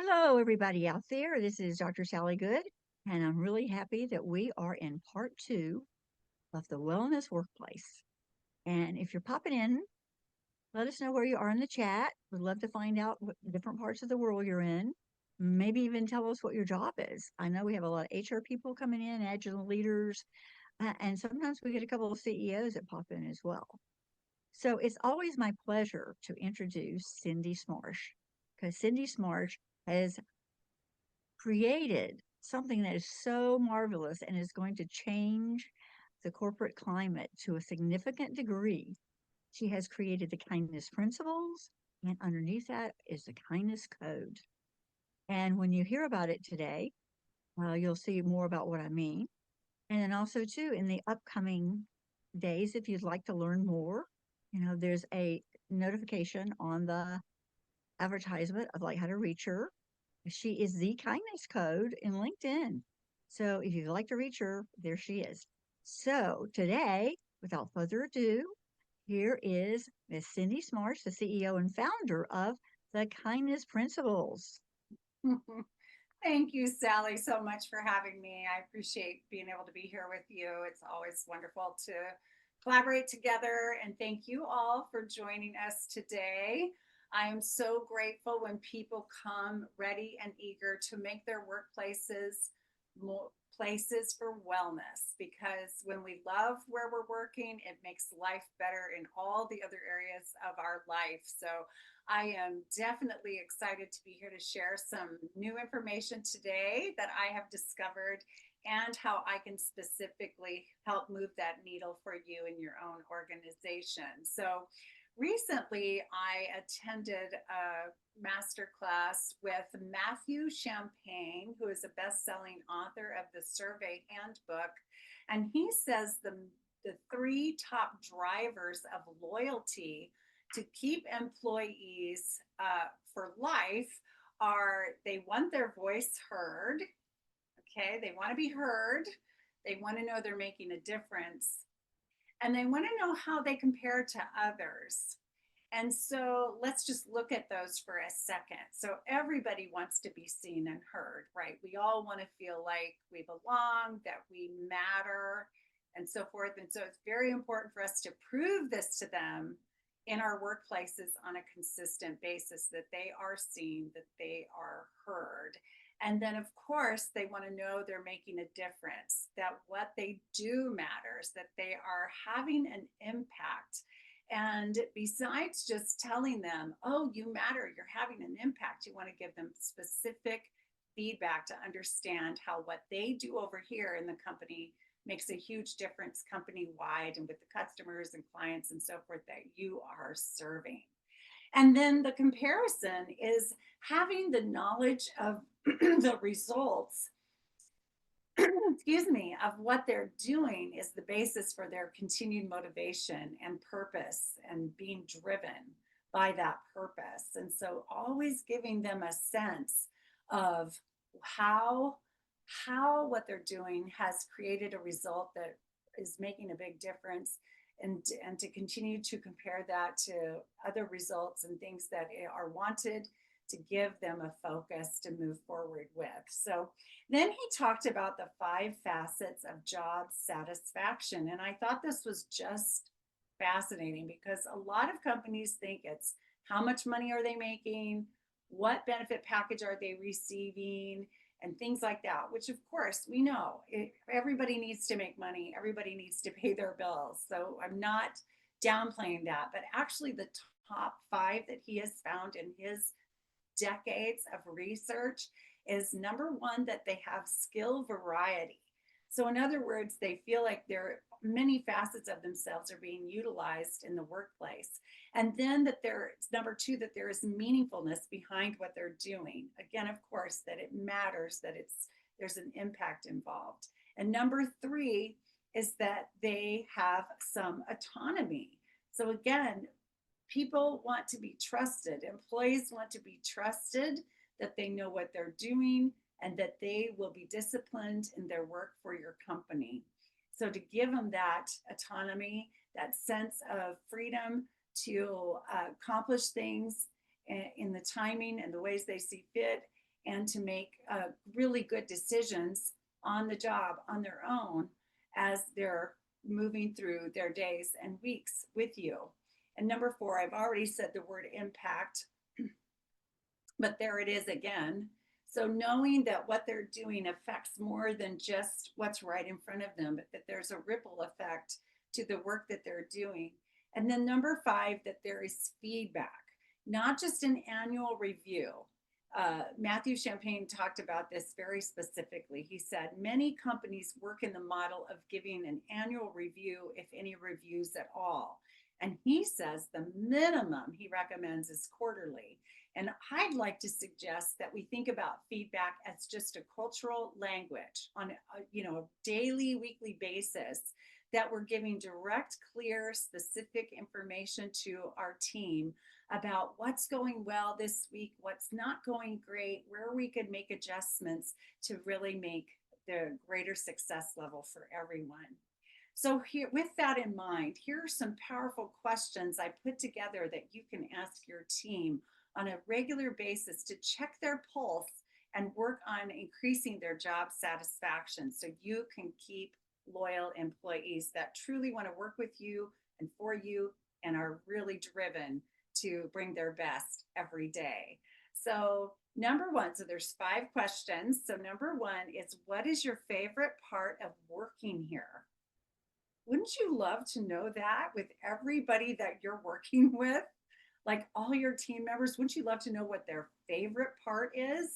Hello, everybody out there. This is Dr. Sally Good, and I'm really happy that we are in part two of the wellness workplace. And if you're popping in, let us know where you are in the chat. We'd love to find out what different parts of the world you're in. Maybe even tell us what your job is. I know we have a lot of HR people coming in, agile leaders, and sometimes we get a couple of CEOs that pop in as well. So it's always my pleasure to introduce Cindy Smarsh because Cindy Smarsh has created something that is so marvelous and is going to change the corporate climate to a significant degree. She has created the kindness principles, and underneath that is the kindness code. And when you hear about it today, you'll see more about what I mean. And then also, too, in the upcoming days, if you'd like to learn more, there's a notification on the advertisement of like how to reach her. She is the kindness code in LinkedIn. So if you'd like to reach her, there she is. So today, without further ado, here is Miss Cindy Smarsh, the CEO and founder of the Kindness Principles. Thank you, Sally, so much for having me. I appreciate being able to be here with you. It's always wonderful to collaborate together. And thank you all for joining us today. I am so grateful when people come ready and eager to make their workplaces more places for wellness, because when we love where we're working, it makes life better in all the other areas of our life. So I am definitely excited to be here to share some new information today that I have discovered and how I can specifically help move that needle for you in your own organization. So recently, I attended a masterclass with Matthew Champagne, who is a best-selling author of the Survey Handbook, and he says the three top drivers of loyalty to keep employees for life are: they want their voice heard. Okay, they want to be heard. They want to know they're making a difference, and they want to know how they compare to others. And so let's just look at those for a second. So everybody wants to be seen and heard, right? We all want to feel like we belong, that we matter, and so forth. And so it's very important for us to prove this to them in our workplaces on a consistent basis, that they are seen, that they are heard. And then, of course, they want to know they're making a difference, that what they do matters, that they are having an impact. And besides just telling them, oh, you matter, you're having an impact, you want to give them specific feedback to understand how what they do over here in the company makes a huge difference company wide and with the customers and clients and so forth that you are serving. And then the comparison is having the knowledge of the results, excuse me, of what they're doing is the basis for their continued motivation and purpose and being driven by that purpose. And so always giving them a sense of how what they're doing has created a result that is making a big difference, and to continue to compare that to other results and things that are wanted, to give them a focus to move forward with. So then he talked about the 5 facets of job satisfaction. And I thought this was just fascinating, because a lot of companies think it's how much money are they making, what benefit package are they receiving, and things like that, which of course we know everybody needs to make money, everybody needs to pay their bills. So I'm not downplaying that, but actually the top 5 that he has found in his decades of research is: number 1, that they have skill variety. So in other words, they feel like there many facets of themselves are being utilized in the workplace. And then that there, number 2, that there is meaningfulness behind what they're doing. Again, of course, that it matters, that there's an impact involved. And number 3 is that they have some autonomy. So again, people want to be trusted. Employees want to be trusted, that they know what they're doing and that they will be disciplined in their work for your company. So to give them that autonomy, that sense of freedom to accomplish things in the timing and the ways they see fit, and to make really good decisions on the job on their own as they're moving through their days and weeks with you. And number four, I've already said the word impact, but there it is again. So knowing that what they're doing affects more than just what's right in front of them, but that there's a ripple effect to the work that they're doing. And then number five, that there is feedback, not just an annual review. Matthew Champagne talked about this very specifically. He said many companies work in the model of giving an annual review, if any reviews at all. And he says the minimum he recommends is quarterly. And I'd like to suggest that we think about feedback as just a cultural language on a daily, weekly basis, that we're giving direct, clear, specific information to our team about what's going well this week, what's not going great, where we could make adjustments to really make the greater success level for everyone. So here, with that in mind, here are some powerful questions I put together that you can ask your team on a regular basis to check their pulse and work on increasing their job satisfaction so you can keep loyal employees that truly want to work with you and for you and are really driven to bring their best every day. So number one, so there's 5 questions. So number one is, what is your favorite part of working here? Wouldn't you love to know that with everybody that you're working with? Like all your team members, wouldn't you love to know what their favorite part is?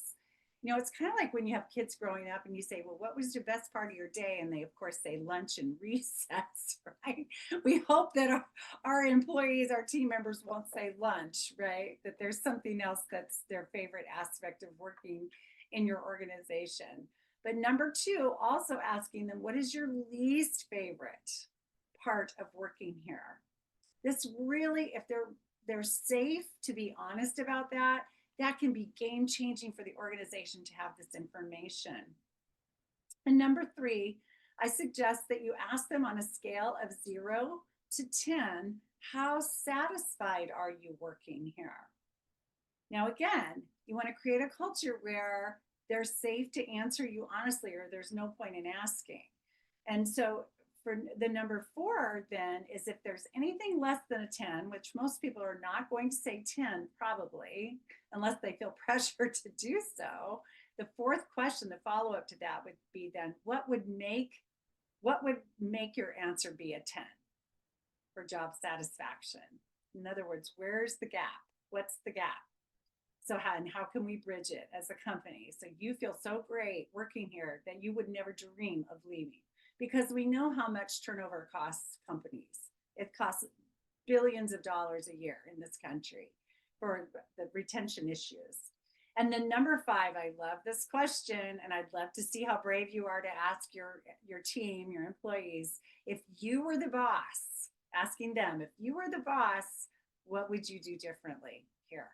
It's kind of like when you have kids growing up and you say, well, what was the best part of your day? And they, of course, say lunch and recess, right? We hope that our employees, our team members won't say lunch, right? That there's something else that's their favorite aspect of working in your organization. But number 2, also asking them, what is your least favorite part of working here? This really, if they're safe to be honest about that, that can be game changing for the organization to have this information. And number 3, I suggest that you ask them on a scale of 0 to 10, how satisfied are you working here? Now, again, you want to create a culture where they're safe to answer you honestly, or there's no point in asking. And so for the number 4 then is, if there's anything less than a 10, which most people are not going to say 10 probably, unless they feel pressure to do so, the 4th question, the follow-up to that would be then, what would make your answer be a 10 for job satisfaction? In other words, where's the gap? What's the gap? So how can we bridge it as a company so you feel so great working here that you would never dream of leaving? Because we know how much turnover costs companies. It costs billions of dollars a year in this country for the retention issues. And then number 5, I love this question, and I'd love to see how brave you are to ask your team, your employees, if you were the boss, asking them, if you were the boss, what would you do differently here?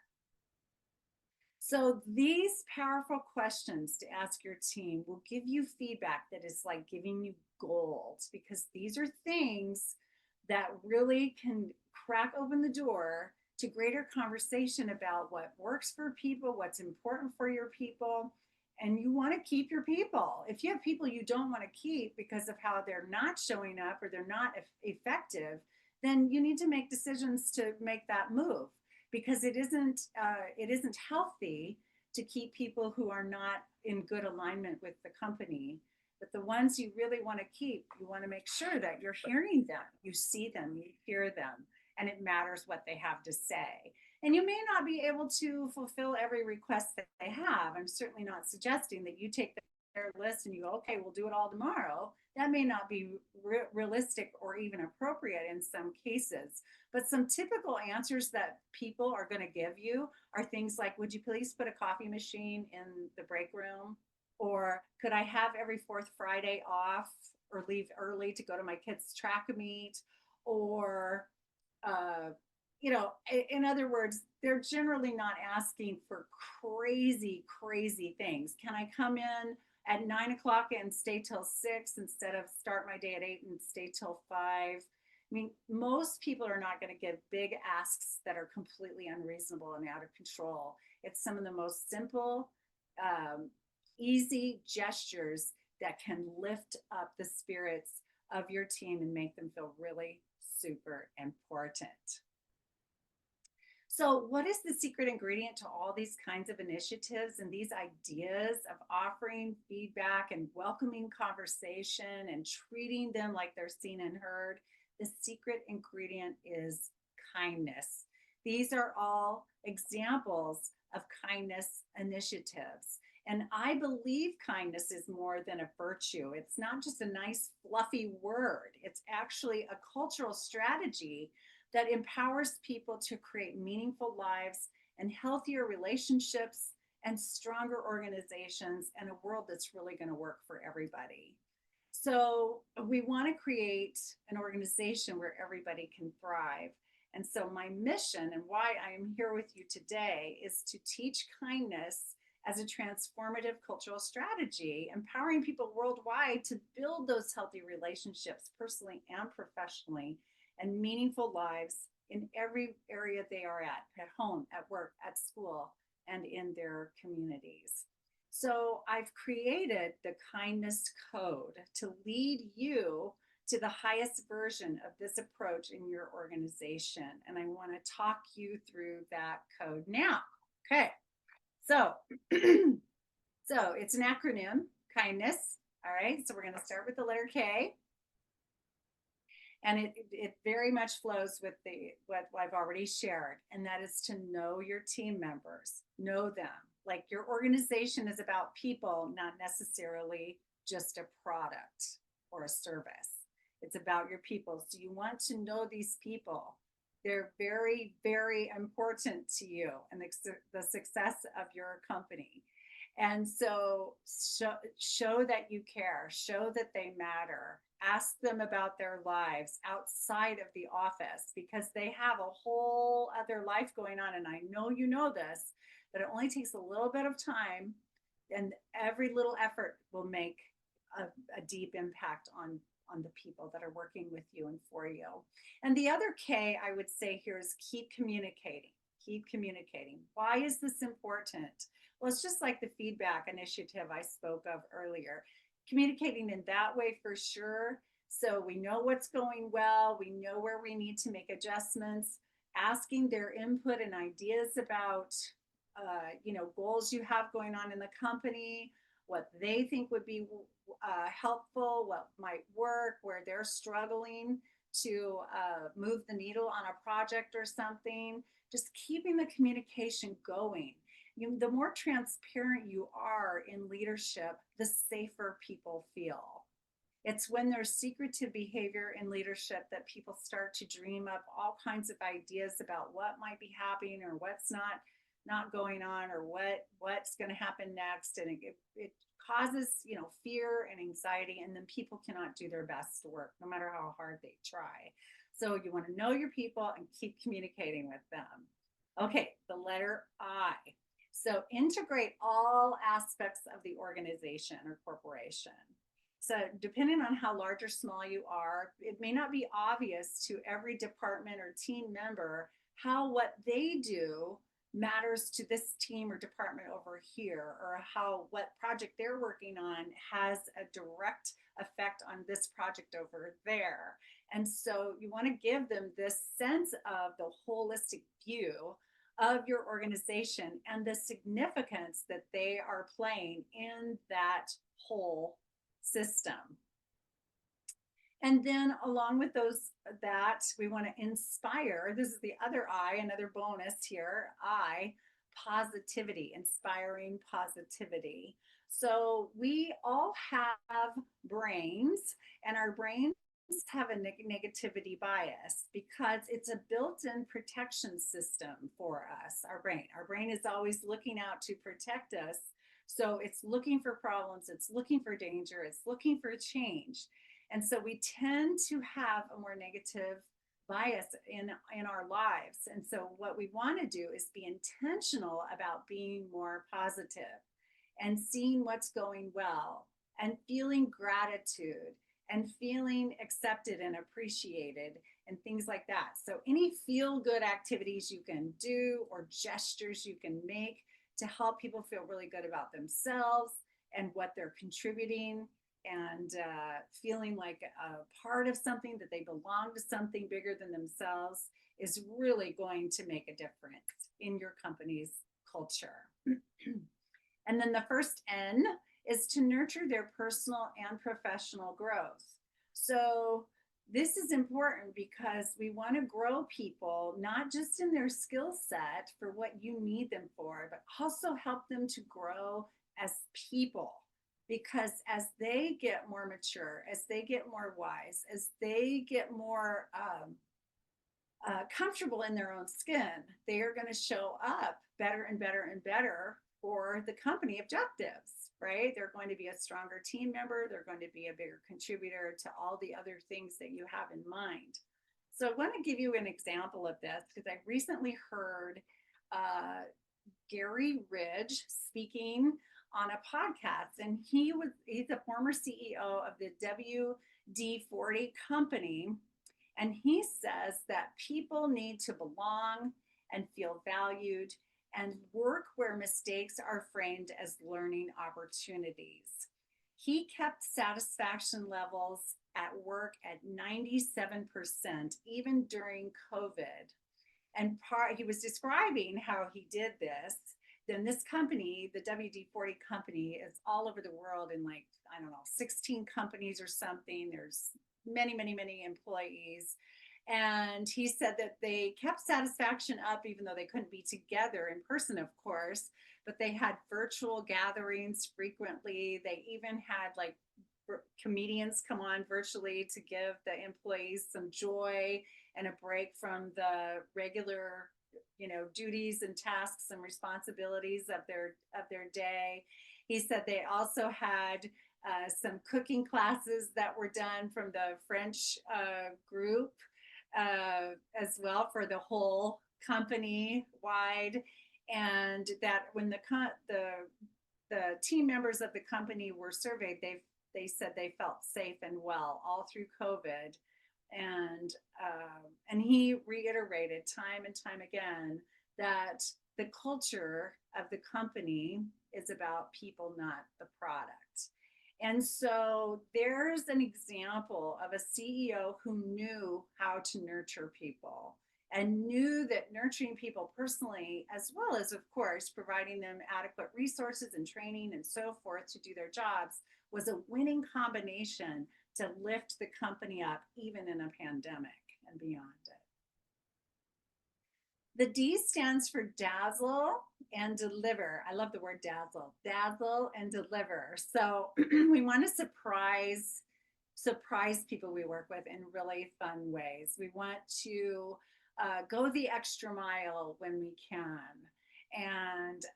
So these powerful questions to ask your team will give you feedback that is like giving you gold, because these are things that really can crack open the door to greater conversation about what works for people, what's important for your people. And you want to keep your people. If you have people you don't want to keep because of how they're not showing up or they're not effective, then you need to make decisions to make that move, because it isn't healthy to keep people who are not in good alignment with the company. But the ones you really want to keep, you want to make sure that you're hearing them, you see them, you hear them, and it matters what they have to say. And you may not be able to fulfill every request that they have. I'm certainly not suggesting that you take their list and you go, okay, we'll do it all tomorrow. That may not be realistic or even appropriate in some cases. But some typical answers that people are going to give you are things like, would you please put a coffee machine in the break room? Or could I have every 4th Friday off or leave early to go to my kids' track meet? Or, in other words, they're generally not asking for crazy, crazy things. Can I come in at 9 o'clock and stay till 6 instead of start my day at 8 and stay till 5? I mean, most people are not going to give big asks that are completely unreasonable and out of control. It's some of the most simple um, easy gestures that can lift up the spirits of your team and make them feel really super important. So, what is the secret ingredient to all these kinds of initiatives and these ideas of offering feedback and welcoming conversation and treating them like they're seen and heard? The secret ingredient is kindness. These are all examples of kindness initiatives. And I believe kindness is more than a virtue. It's not just a nice, fluffy word, it's actually a cultural strategy that empowers people to create meaningful lives and healthier relationships and stronger organizations and a world that's really going to work for everybody. So, we want to create an organization where everybody can thrive. And so, my mission and why I am here with you today is to teach kindness as a transformative cultural strategy, empowering people worldwide to build those healthy relationships personally and professionally and meaningful lives in every area they are at home, at work, at school, and in their communities. So I've created the kindness code to lead you to the highest version of this approach in your organization. And I want to talk you through that code now. Okay. So, so it's an acronym, kindness. All right. So we're going to start with the letter K. And it very much flows with what I've already shared, and that is to know your team members, know them. Like your organization is about people, not necessarily just a product or a service. It's about your people. So you want to know these people. They're very, very important to you and the success of your company. And so show that you care, show that they matter, ask them about their lives outside of the office because they have a whole other life going on. And I know you know this, but it only takes a little bit of time and every little effort will make a deep impact on the people that are working with you and for you. And the other K I would say here is keep communicating. Keep communicating. Why is this important? Well, it's just like the feedback initiative I spoke of earlier. Communicating in that way for sure. So we know what's going well, we know where we need to make adjustments, asking their input and ideas about goals you have going on in the company, what they think would be helpful, what might work, where they're struggling to move the needle on a project or something. Just keeping the communication going. The more transparent you are in leadership, the safer people feel. It's when there's secretive behavior in leadership that people start to dream up all kinds of ideas about what might be happening or what's not going on or what's going to happen next, and it causes fear and anxiety, and then people cannot do their best work no matter how hard they try. So you want to know your people and keep communicating with them. Okay, the letter I. So integrate all aspects of the organization or corporation. So depending on how large or small you are, it may not be obvious to every department or team member how what they do matters to this team or department over here, or how what project they're working on has a direct effect on this project over there. And so you want to give them this sense of the holistic view of your organization and the significance that they are playing in that whole system. And then along with that we want to inspire. This is the other I, another bonus here. I, positivity, inspiring positivity. So we all have brains, and our brains have a negativity bias because it's a built-in protection system for us. Our brain is always looking out to protect us. So it's looking for problems, it's looking for danger, it's looking for change. And so we tend to have a more negative bias in our lives. And so what we want to do is be intentional about being more positive and seeing what's going well and feeling gratitude and feeling accepted and appreciated and things like that. So any feel good activities you can do or gestures you can make to help people feel really good about themselves and what they're contributing, and feeling like a part of something, that they belong to something bigger than themselves, is really going to make a difference in your company's culture. And then the first N is to nurture their personal and professional growth. So this is important because we want to grow people, not just in their skill set for what you need them for, but also help them to grow as people. Because as they get more mature, as they get more wise, as they get more comfortable in their own skin, they are going to show up better and better and better for the company objectives, right? They're going to be a stronger team member. They're going to be a bigger contributor to all the other things that you have in mind. So I want to give you an example of this because I recently heard Gary Ridge speaking on a podcast, and he's a former CEO of the WD-40 company. And he says that people need to belong and feel valued and work where mistakes are framed as learning opportunities. He kept satisfaction levels at work at 97%, even during COVID. And he was describing how he did this. Then this company, the WD-40 company, is all over the world in, like, I don't know, 16 companies or something. There's many, many, many employees. And he said that they kept satisfaction up even though they couldn't be together in person, of course, but they had virtual gatherings frequently. They even had like comedians come on virtually to give the employees some joy and a break from the regular, duties and tasks and responsibilities of their day. He said they also had some cooking classes that were done from the French group as well for the whole company wide, and that when the team members of the company were surveyed, they said they felt safe and well all through COVID, and he reiterated time and time again that the culture of the company is about people, not the product. And so there's an example of a CEO who knew how to nurture people and knew that nurturing people personally, as well as, of course, providing them adequate resources and training and so forth to do their jobs, was a winning combination to lift the company up, even in a pandemic and beyond it. The D stands for dazzle and deliver. I love the word dazzle and deliver. So we want to surprise people we work with in really fun ways. We want to go the extra mile when we can. And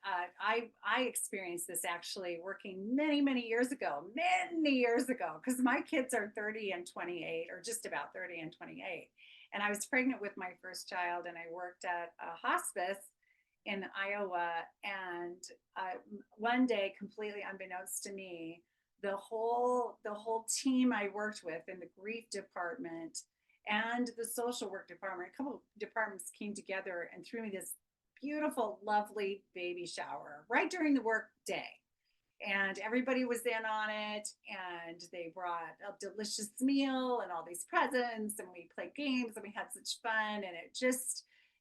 I experienced this actually working many years ago, because my kids are 30 and 28, or just about 30 and 28. And I was pregnant with my first child, and I worked at a hospice in Iowa. And one day, completely unbeknownst to me, the whole team I worked with in the grief department and the social work department, a couple of departments came together and threw me this beautiful, lovely baby shower right during the work day. And everybody was in on it, and they brought a delicious meal and all these presents, and we played games, and we had such fun. And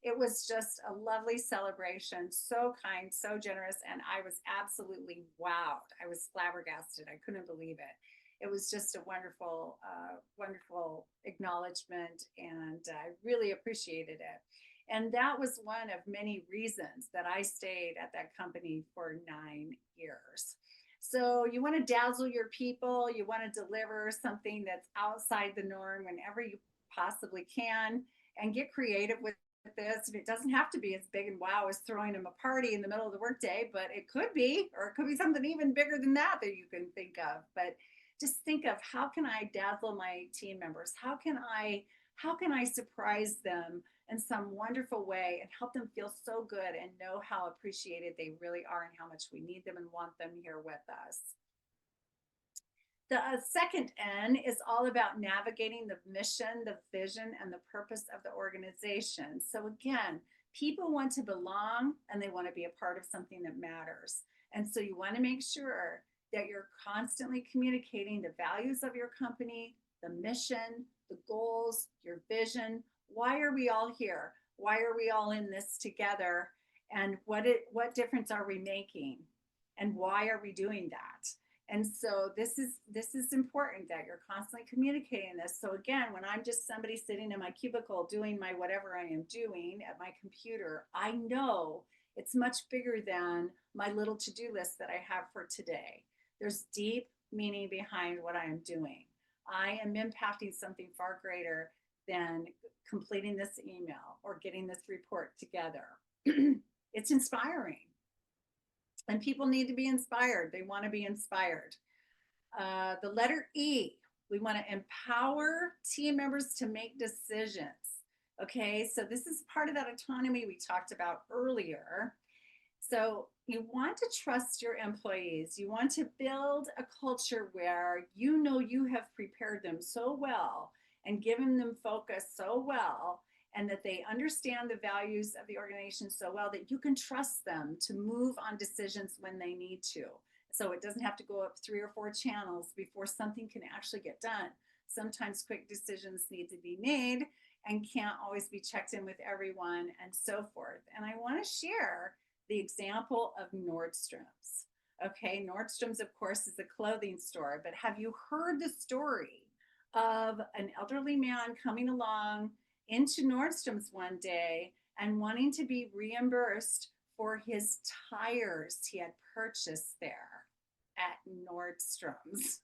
it was just a lovely celebration, so kind, so generous. And I was absolutely wowed. I was flabbergasted. I couldn't believe it. It was just a wonderful, wonderful acknowledgement, and I really appreciated it. And that was one of many reasons that I stayed at that company for 9 years. So you want to dazzle your people. You want to deliver something that's outside the norm whenever you possibly can, and get creative with this. And it doesn't have to be as big and wow as throwing them a party in the middle of the workday, but it could be, or it could be something even bigger than that you can think of. But just think of, how can I dazzle my team members? How can I surprise them in some wonderful way and help them feel so good and know how appreciated they really are and how much we need them and want them here with us. The second N is all about navigating the mission, the vision, and the purpose of the organization. So again, People want to belong and they want to be a part of something that matters. And so you want to make sure that you're constantly communicating the values of your company, the mission, the goals, your vision. Why are we all here? Why are we all in this together? And what difference are we making? And why are we doing that? And so this is important that you're constantly communicating this. So again, when I'm just somebody sitting in my cubicle doing my whatever I am doing at my computer, I know it's much bigger than my little to-do list that I have for today. There's deep meaning behind what I am doing. I am impacting something far greater than completing this email or getting this report together. It's inspiring. And people need to be inspired. They want to be inspired. The letter E, we want to empower team members to make decisions. Okay, so this is part of that autonomy we talked about earlier. So you want to trust your employees. You want to build a culture where you know you have prepared them so well and given them focus so well, and that they understand the values of the organization so well that you can trust them to move on decisions when they need to. So it doesn't have to go up 3 or 4 channels before something can actually get done. Sometimes quick decisions need to be made and can't always be checked in with everyone and so forth. And I want to share the example of Nordstrom's. Okay, Nordstrom's, of course, is a clothing store, but have you heard the story of an elderly man coming along into Nordstrom's one day and wanting to be reimbursed for his tires he had purchased there at Nordstrom's?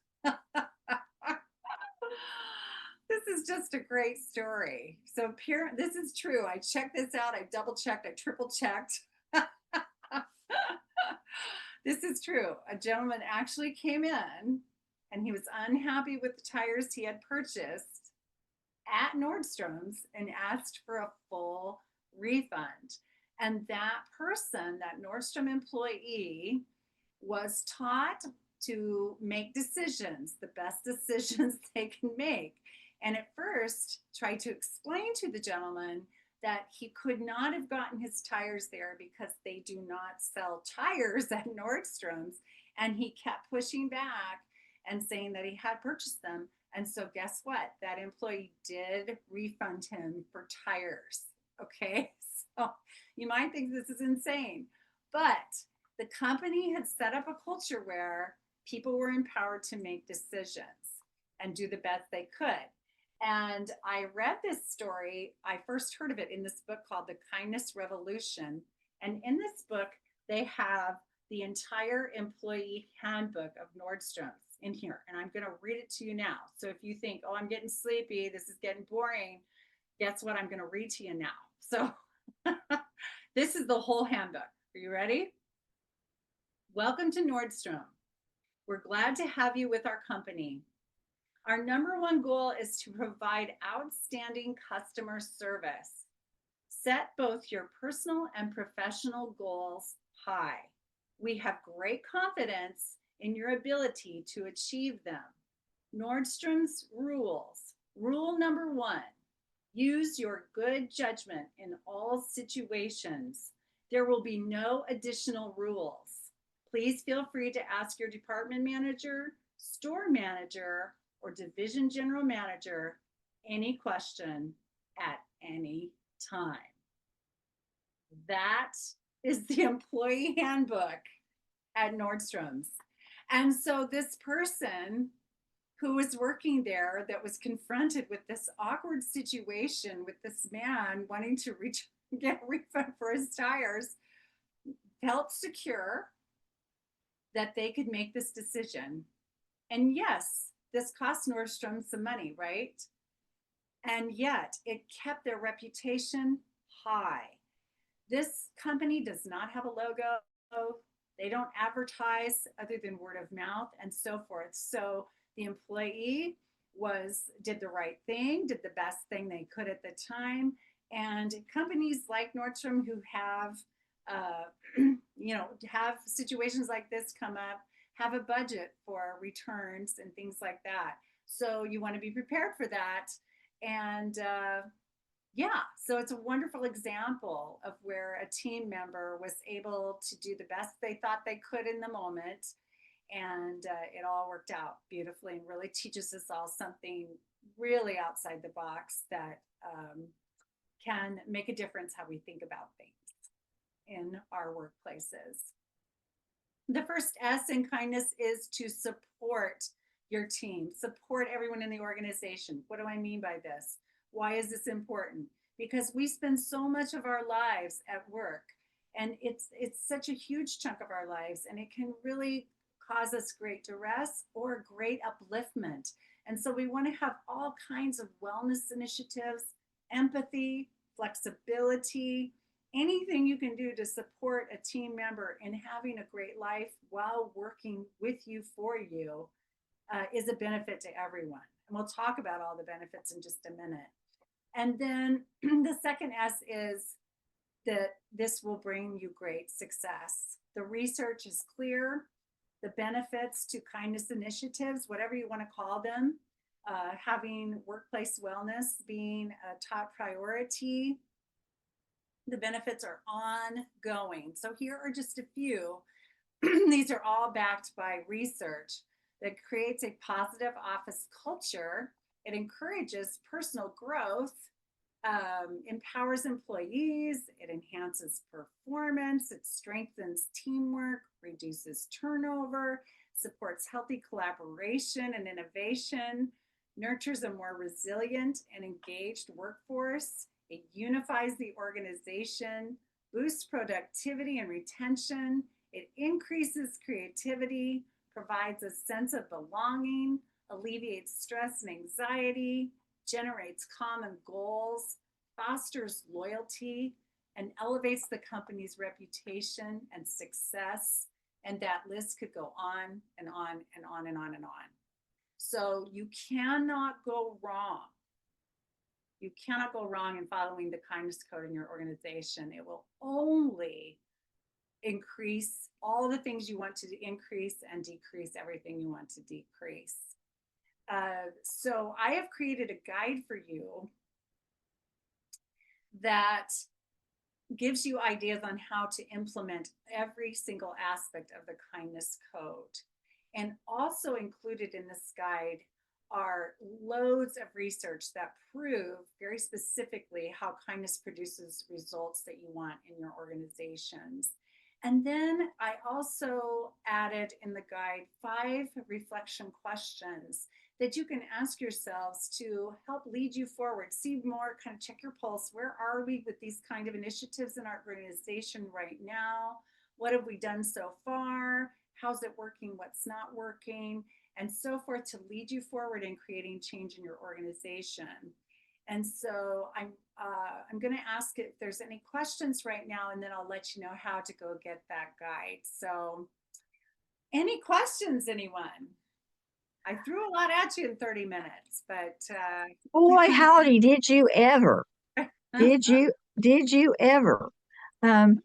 This is just a great story. So this is true. I checked this out. I double checked. I triple checked. This is true. A gentleman actually came in and he was unhappy with the tires he had purchased at Nordstrom's and asked for a full refund. And that person, that Nordstrom employee, was taught to make decisions, the best decisions they can make. And at first tried to explain to the gentleman that he could not have gotten his tires there because they do not sell tires at Nordstrom's. And he kept pushing back and saying that he had purchased them. And so guess what? That employee did refund him for tires. Okay, so you might think this is insane, but the company had set up a culture where people were empowered to make decisions and do the best they could. And I read this story. I first heard of it in this book called The Kindness Revolution. And in this book, they have the entire employee handbook of Nordstrom's in here. And I'm going to read it to you now. So if you think, oh, I'm getting sleepy, this is getting boring, guess what? I'm going to read to you now. So this is the whole handbook. Are you ready? Welcome to Nordstrom. We're glad to have you with our company. Our number one goal is to provide outstanding customer service. Set both your personal and professional goals high. We have great confidence in your ability to achieve them. Nordstrom's rules. Rule number 1, use your good judgment in all situations. There will be no additional rules. Please feel free to ask your department manager, store manager, or division general manager any question at any time. That is the employee handbook at Nordstrom's. And so this person who was working there that was confronted with this awkward situation with this man wanting to get a refund for his tires felt secure that they could make this decision. And yes, this cost Nordstrom some money, right? And yet it kept their reputation high. This company does not have a logo. They don't advertise other than word of mouth and so forth. So the employee did the right thing, did the best thing they could at the time. And companies like Nordstrom who have, have situations like this come up, have a budget for returns and things like that. So you want to be prepared for that. And Yeah, so it's a wonderful example of where a team member was able to do the best they thought they could in the moment, and it all worked out beautifully and really teaches us all something really outside the box that can make a difference how we think about things in our workplaces. The first S in kindness is to support your team, support everyone in the organization. What do I mean by this? Why is this important? Because we spend so much of our lives at work, and it's such a huge chunk of our lives, and it can really cause us great duress or great upliftment. And so we want to have all kinds of wellness initiatives, empathy, flexibility, anything you can do to support a team member in having a great life while working with you for you is a benefit to everyone. And we'll talk about all the benefits in just a minute. And then the second S is that this will bring you great success. The research is clear. The benefits to kindness initiatives, whatever you want to call them, having workplace wellness being a top priority, the benefits are ongoing. So here are just a few. These are all backed by research that creates a positive office culture. It encourages personal growth, empowers employees, it enhances performance, it strengthens teamwork, reduces turnover, supports healthy collaboration and innovation, nurtures a more resilient and engaged workforce. It unifies the organization, boosts productivity and retention. It increases creativity, provides a sense of belonging, alleviates stress and anxiety, generates common goals, fosters loyalty, and elevates the company's reputation and success. And that list could go on and on and on and on and on. So you cannot go wrong. You cannot go wrong in following the kindness code in your organization. It will only increase all the things you want to increase and decrease everything you want to decrease. So I have created a guide for you that gives you ideas on how to implement every single aspect of the kindness code. And also included in this guide are loads of research that prove very specifically how kindness produces results that you want in your organizations. And then I also added in the guide 5 reflection questions that you can ask yourselves to help lead you forward. See more, kind of check your pulse. Where are we with these kind of initiatives in our organization right now? What have we done so far? How's it working? What's not working? And so forth, to lead you forward in creating change in your organization. And so I'm going to ask if there's any questions right now, and then I'll let you know how to go get that guide. So any questions, anyone? I threw a lot at you in 30 minutes, but Boy, howdy, did you ever? Did you ever? Um,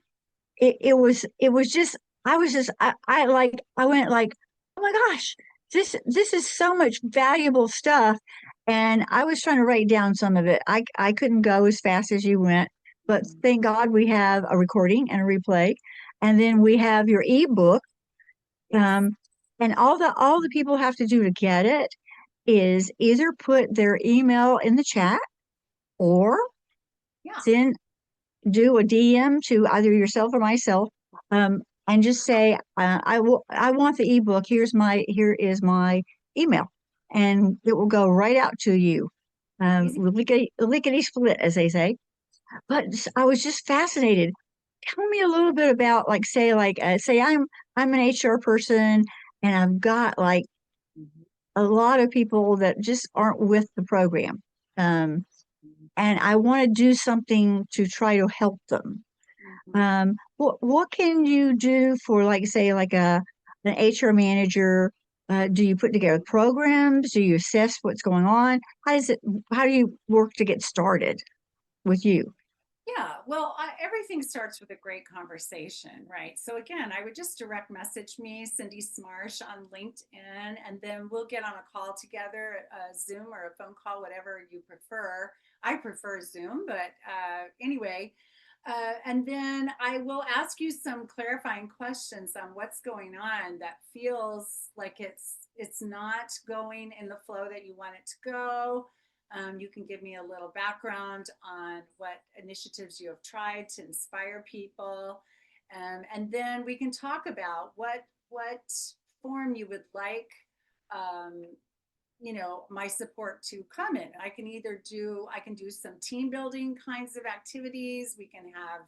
it was just I like I went like, oh my gosh, this is so much valuable stuff. And I was trying to write down some of it. I couldn't go as fast as you went, but thank God we have a recording and a replay. And then we have your ebook. yes. And all the people have to do to get it is either put their email in the chat or Yeah. send do a DM to either yourself or myself, and just say, I want the ebook. Here is my email, and it will go right out to you. Lickety split, as they say. But I was just fascinated. Tell me a little bit about, say I'm an HR person, and I've got like Mhm. a lot of people that just aren't with the program. Um, Mhm. and I want to do something to try to help them. Mhm. What can you do for, like, say, like an HR manager? Do you put together programs? Do you assess what's going on? How do you work to get started with you? Yeah, well, everything starts with a great conversation, right? So again, I would just direct message me, Cindy Smarsh, on LinkedIn, and then we'll get on a call together, a Zoom or a phone call, whatever you prefer. I prefer Zoom, but anyway, and then I will ask you some clarifying questions on what's going on that feels like it's not going in the flow that you want it to go. You can give me a little background on what initiatives you have tried to inspire people, and then we can talk about what form you would like, um, my support to come in. I can do some team building kinds of activities. We can have,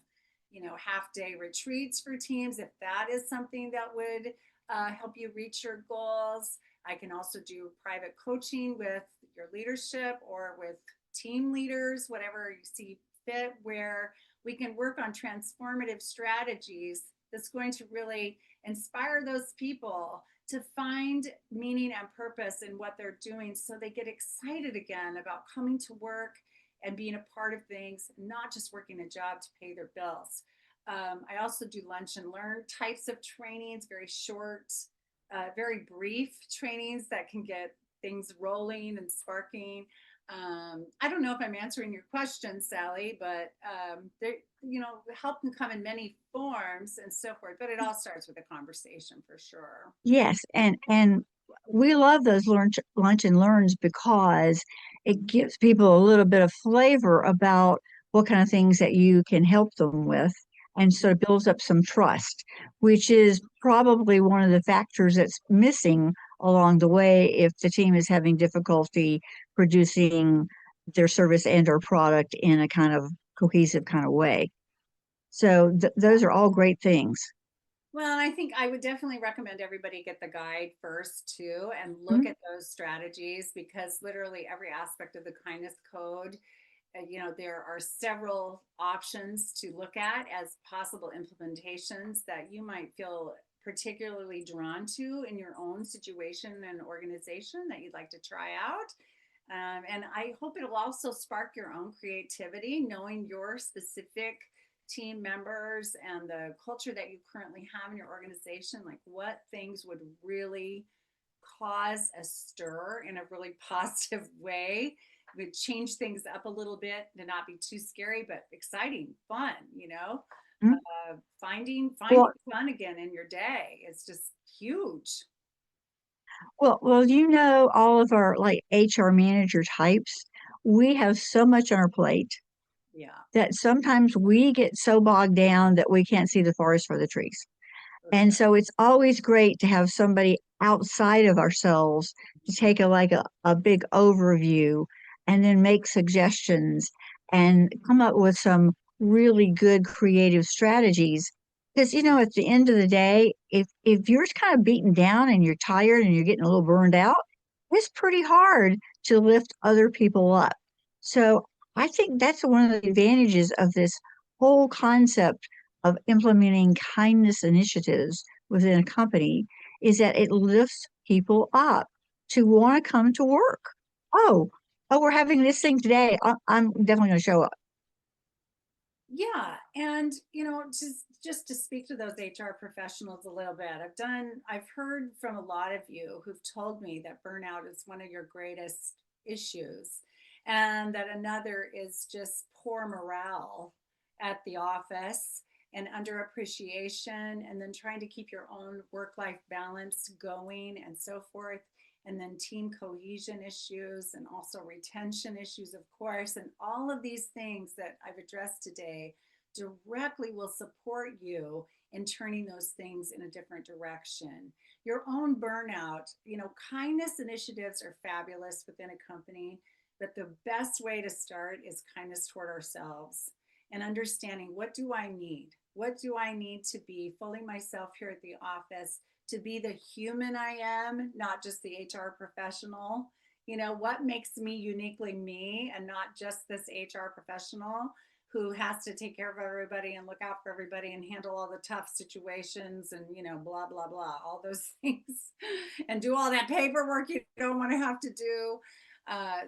half day retreats for teams if that is something that would help you reach your goals. I can also do private coaching with your leadership or with team leaders, whatever you see fit, where we can work on transformative strategies that's going to really inspire those people to find meaning and purpose in what they're doing so they get excited again about coming to work and being a part of things, not just working a job to pay their bills. I also do lunch and learn types of trainings, very short, very brief trainings that can get things rolling and sparking. I don't know if I'm answering your question, Sally, but there, help can come in many forms and so forth. But it all starts with a conversation for sure. Yes, and we love those lunch and learns because it gives people a little bit of flavor about what kind of things that you can help them with, and sort of builds up some trust, which is probably one of the factors that's missing along the way if the team is having difficulty producing their service and or product in a kind of cohesive kind of way. So th those are all great things. Well, I think I would definitely recommend everybody get the guide first too and look Mhm. at those strategies because literally every aspect of the kindness code, there are several options to look at as possible implementations that you might feel particularly drawn to in your own situation and organization that you'd like to try out. And I hope it'll also spark your own creativity, knowing your specific team members and the culture that you currently have in your organization, like what things would really cause a stir in a really positive way. It would change things up a little bit to not be too scary, but exciting, fun, Mhm. finding Well, fun again in your day. It's just huge. well, all of our like HR manager types, we have so much on our plate Yeah, that sometimes we get so bogged down that we can't see the forest for the trees. for And sure. so it's always great to have somebody outside of ourselves to take a big overview and then make suggestions and come up with some really good creative strategies. Because, at the end of the day, if you're kind of beaten down and you're tired and you're getting a little burned out, it's pretty hard to lift other people up. So I think that's one of the advantages of this whole concept of implementing kindness initiatives within a company is that it lifts people up to want to come to work. Oh, oh, we're having this thing today. I'm definitely going to show up. Yeah, and just to speak to those HR professionals a little bit, I've heard from a lot of you who've told me that burnout is one of your greatest issues, and that another is just poor morale at the office and underappreciation, and then trying to keep your own work-life balance going and so forth, and then team cohesion issues and also retention issues, of course. And all of these things that I've addressed today directly will support you in turning those things in a different direction. Your own burnout, kindness initiatives are fabulous within a company, but the best way to start is kindness toward ourselves and understanding, what do I need? What do I need to be fully myself here at the office, to be the human I am, not just the HR professional? What makes me uniquely me and not just this HR professional who has to take care of everybody and look out for everybody and handle all the tough situations and, blah, blah, blah, all those things and do all that paperwork you don't want to have to do.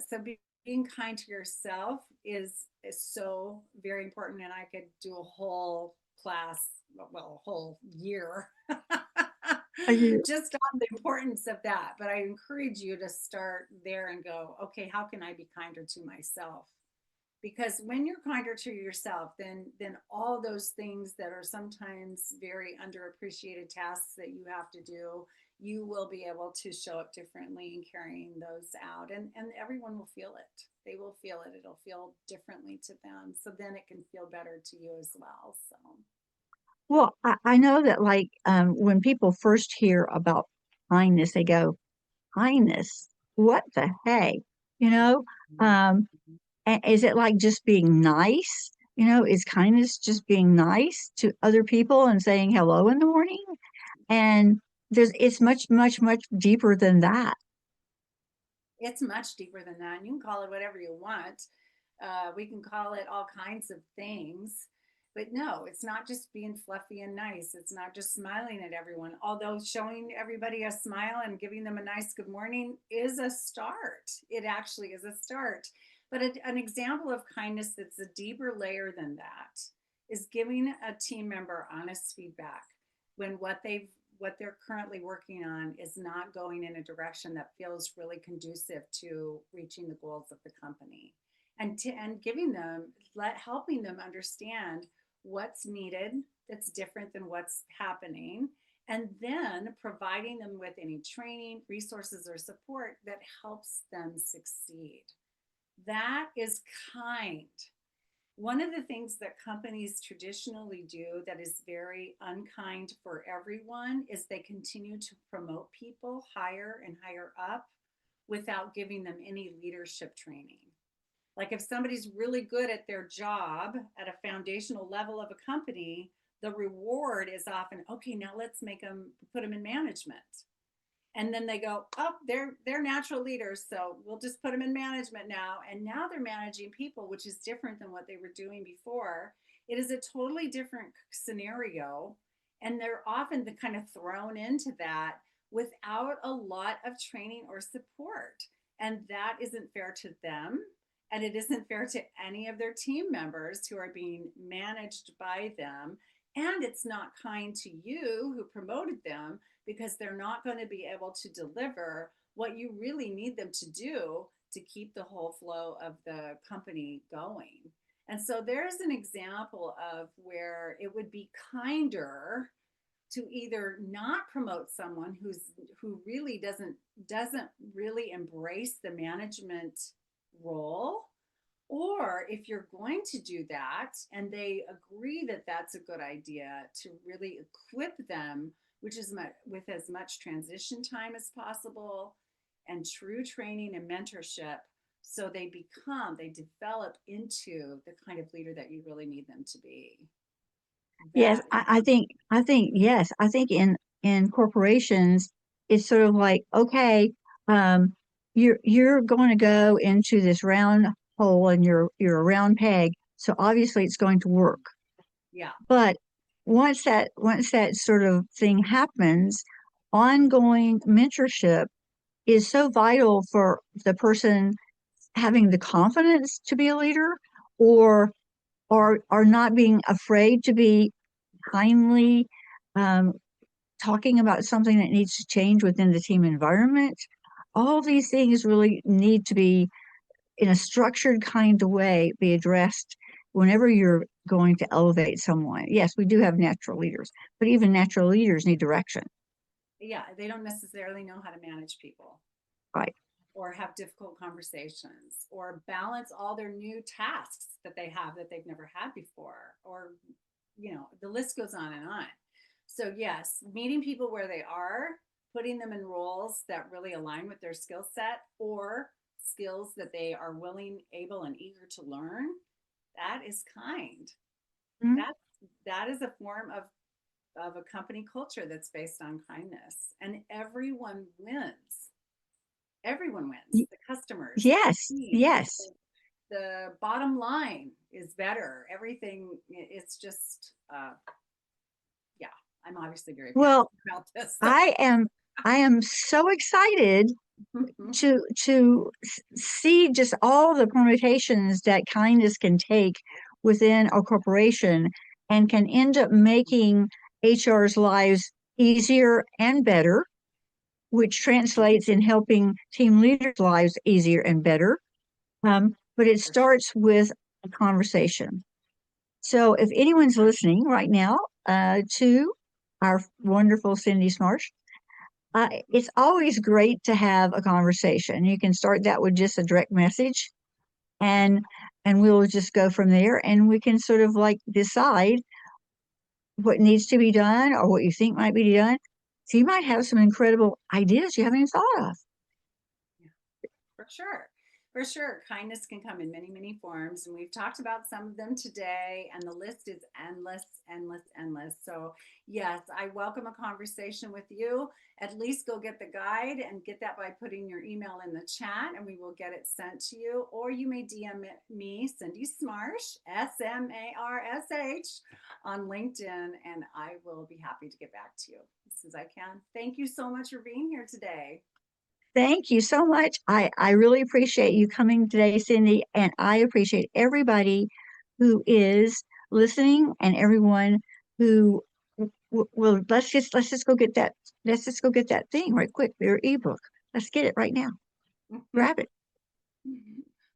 So be being kind to yourself is so very important, and I could do a whole class, well, a whole year Are you? just on the importance of that. But I encourage you to start there and go, okay, how can I be kinder to myself? Because when you're kinder to yourself, then all those things that are sometimes very underappreciated tasks that you have to do, you will be able to show up differently in carrying those out, and everyone will feel it. They will feel it. It'll feel differently to them, so then it can feel better to you as well. So Well, I know that like when people first hear about kindness, they go, kindness, what the heck? You know, um, is it like just being nice? You know, is kindness just being nice to other people and saying hello in the morning? And it's much, much, much deeper than that. it's much deeper than that. You can call it whatever you want. We can call it all kinds of things. But no, it's not just being fluffy and nice. It's not just smiling at everyone. Although showing everybody a smile and giving them a nice good morning is a start. It actually is a start. But an example of kindness that's a deeper layer than that is giving a team member honest feedback when what they're currently working on is not going in a direction that feels really conducive to reaching the goals of the company, and giving them, helping them understand what's needed that's different than what's happening, and then providing them with any training, resources, or support that helps them succeed. That is kind. One of the things that companies traditionally do that is very unkind for everyone is they continue to promote people higher and higher up without giving them any leadership training. Like if somebody's really good at their job at a foundational level of a company, the reward is often, okay, now let's make them, put them in management. And then they go, oh, they're natural leaders, so we'll just put them in management now, and now they're managing people, which is different than what they were doing before. It is a totally different scenario, and they're often the kind of thrown into that without a lot of training or support, and that isn't fair to them, and it isn't fair to any of their team members who are being managed by them, and it's not kind to you who promoted them, because they're not going to be able to deliver what you really need them to do to keep the whole flow of the company going. And so there's an example of where it would be kinder to either not promote someone who really doesn't really embrace the management role, or if you're going to do that and they agree that that's a good idea, to really equip them, which is with as much transition time as possible and true training and mentorship, so they develop into the kind of leader that you really need them to be. Yes, That yes, I think in corporations, it's sort of like, okay, um, you're going to go into this round hole and you're a round peg, so obviously it's going to work. yeah, But once that sort of thing happens, ongoing mentorship is so vital for the person having the confidence to be a leader, or or not being afraid to be kindly um, talking about something that needs to change within the team environment. All these things really need to be, in a structured kind of way, be addressed whenever you're going to elevate someone. Yes, we do have natural leaders, but even natural leaders need direction. yeah, they don't necessarily know how to manage people Right. or have difficult conversations or balance all their new tasks that they have that they've never had before, or the list goes on and on. So yes, meeting people where they are, putting them in roles that really align with their skill set or skills that they are willing, able, and eager to learn, that is kind. Mhm. That is a form of a company culture that's based on kindness, and everyone wins. Everyone wins. The customers, the Yes, team, yes. the bottom line is better. Everything, it's just, yeah, I'm obviously very passionate Well, about this. So I am I am so excited see just all the permutations that kindness can take within a corporation and can end up making HR's lives easier and better, which translates in helping team leaders' lives easier and better. But it starts with a conversation. So if anyone's listening right now to our wonderful Cindy Smarsh, it's always great to have a conversation. You can start that with just a direct message, and we'll just go from there, and we can sort of like decide what needs to be done or what you think might be done. So you might have some incredible ideas you haven't even thought of. For sure. For sure. Kindness can come in many, many forms. And we've talked about some of them today, and the list is endless, endless, endless. So, yes, I welcome a conversation with you. At least go get the guide and get that by putting your email in the chat, and we will get it sent to you. Or you may DM me, Cindy Smarsh, SMARSH, on LinkedIn, and I will be happy to get back to you as soon as I can. Thank you so much for being here today. Thank you so much. I really appreciate you coming today, Cindy, and I appreciate everybody who is listening and everyone who will let's just go get that thing right quick, your ebook. Let's get it right now. Grab it.